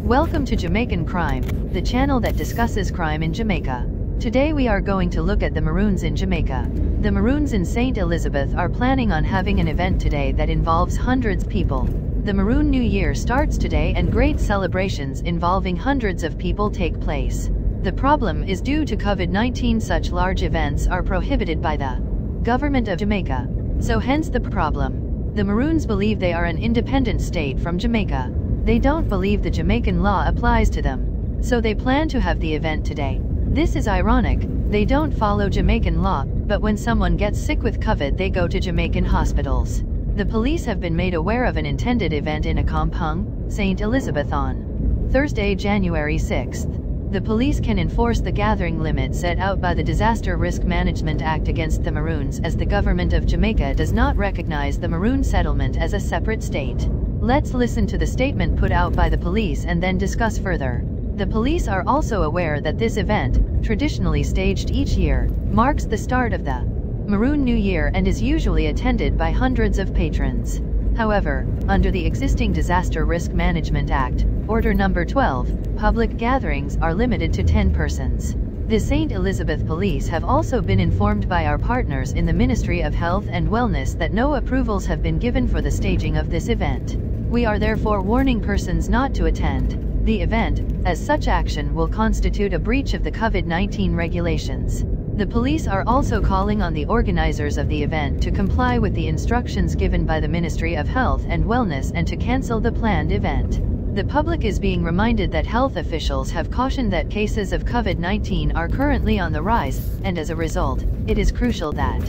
Welcome to Jamaican Crime, the channel that discusses crime in Jamaica. Today we are going to look at the Maroons in Jamaica. The Maroons in St. Elizabeth are planning on having an event today that involves hundreds of people. The Maroon New Year starts today and great celebrations involving hundreds of people take place. The problem is due to COVID-19, such large events are prohibited by the government of Jamaica. So hence the problem. The Maroons believe they are an independent state from Jamaica. They don't believe the Jamaican law applies to them. So they plan to have the event today. This is ironic. They don't follow Jamaican law, but when someone gets sick with COVID they go to Jamaican hospitals. The police have been made aware of an intended event in Accompong, St. Elizabeth on Thursday, January 6th. The police can enforce the gathering limit set out by the Disaster Risk Management Act against the Maroons, as the government of Jamaica does not recognize the Maroon settlement as a separate state. Let's listen to the statement put out by the police and then discuss further. The police are also aware that this event, traditionally staged each year, marks the start of the Maroon New Year and is usually attended by hundreds of patrons. However, under the existing Disaster Risk Management Act, Order Number 12, public gatherings are limited to 10 persons. The St. Elizabeth Police have also been informed by our partners in the Ministry of Health and Wellness that no approvals have been given for the staging of this event. We are therefore warning persons not to attend the event, as such action will constitute a breach of the COVID-19 regulations. The police are also calling on the organizers of the event to comply with the instructions given by the Ministry of Health and Wellness and to cancel the planned event. The public is being reminded that health officials have cautioned that cases of COVID-19 are currently on the rise, and as a result, it is crucial that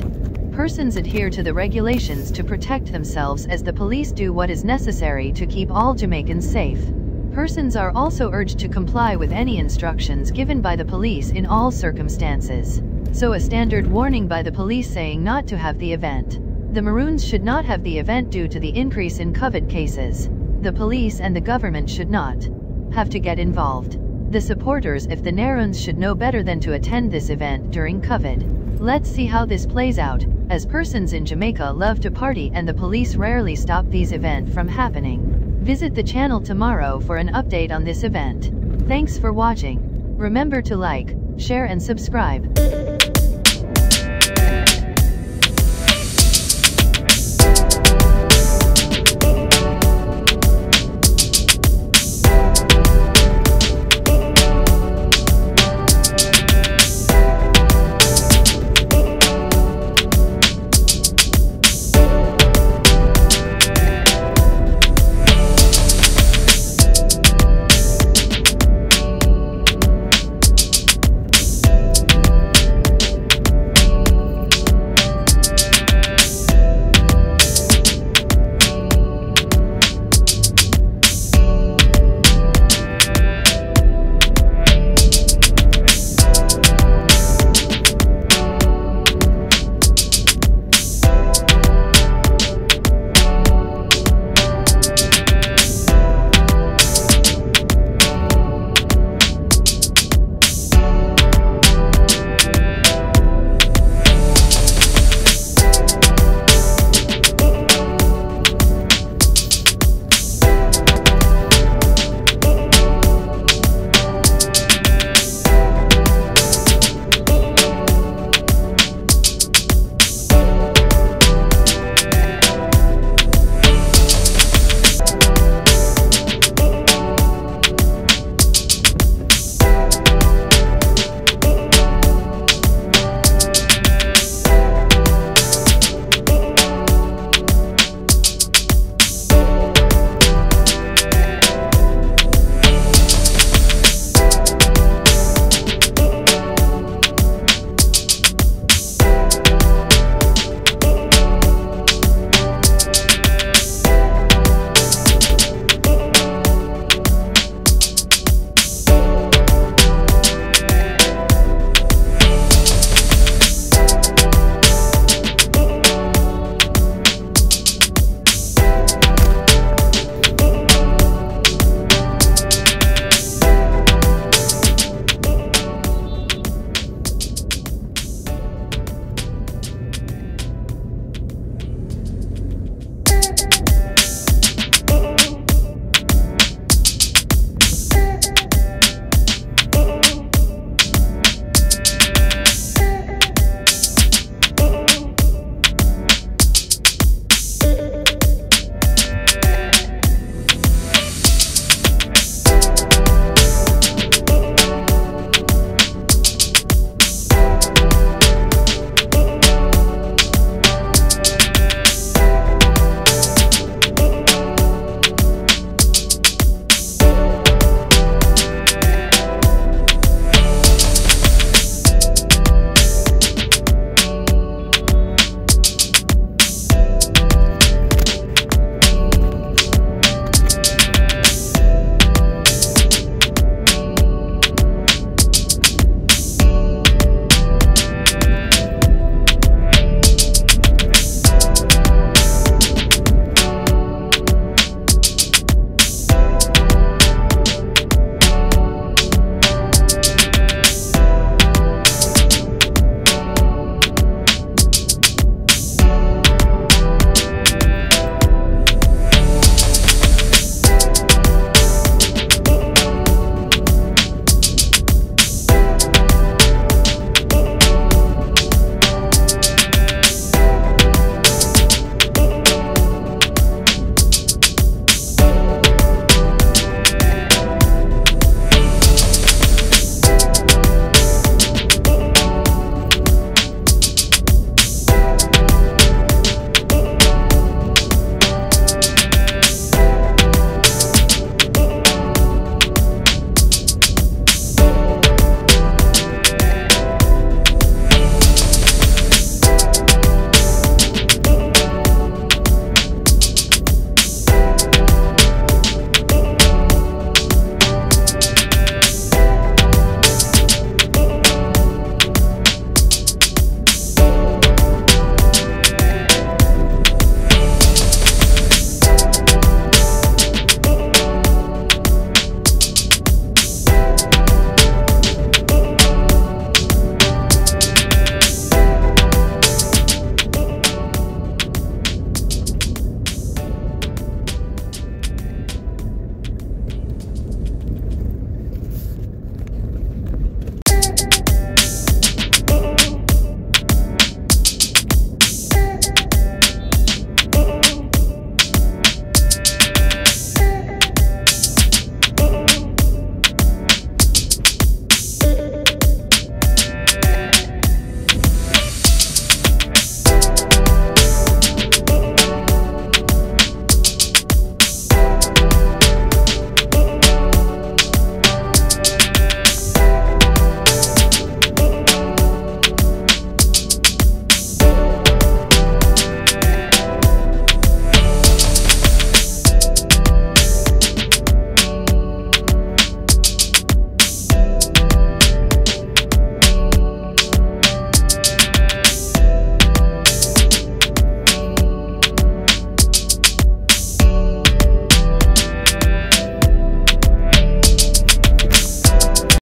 persons adhere to the regulations to protect themselves as the police do what is necessary to keep all Jamaicans safe. Persons are also urged to comply with any instructions given by the police in all circumstances. So a standard warning by the police saying not to have the event. The Maroons should not have the event due to the increase in COVID cases. The police and the government should not have to get involved. The supporters of the Maroons should know better than to attend this event during COVID. Let's see how this plays out, as persons in Jamaica love to party and the police rarely stop these events from happening. Visit the channel tomorrow for an update on this event. Thanks for watching. Remember to like, share and subscribe.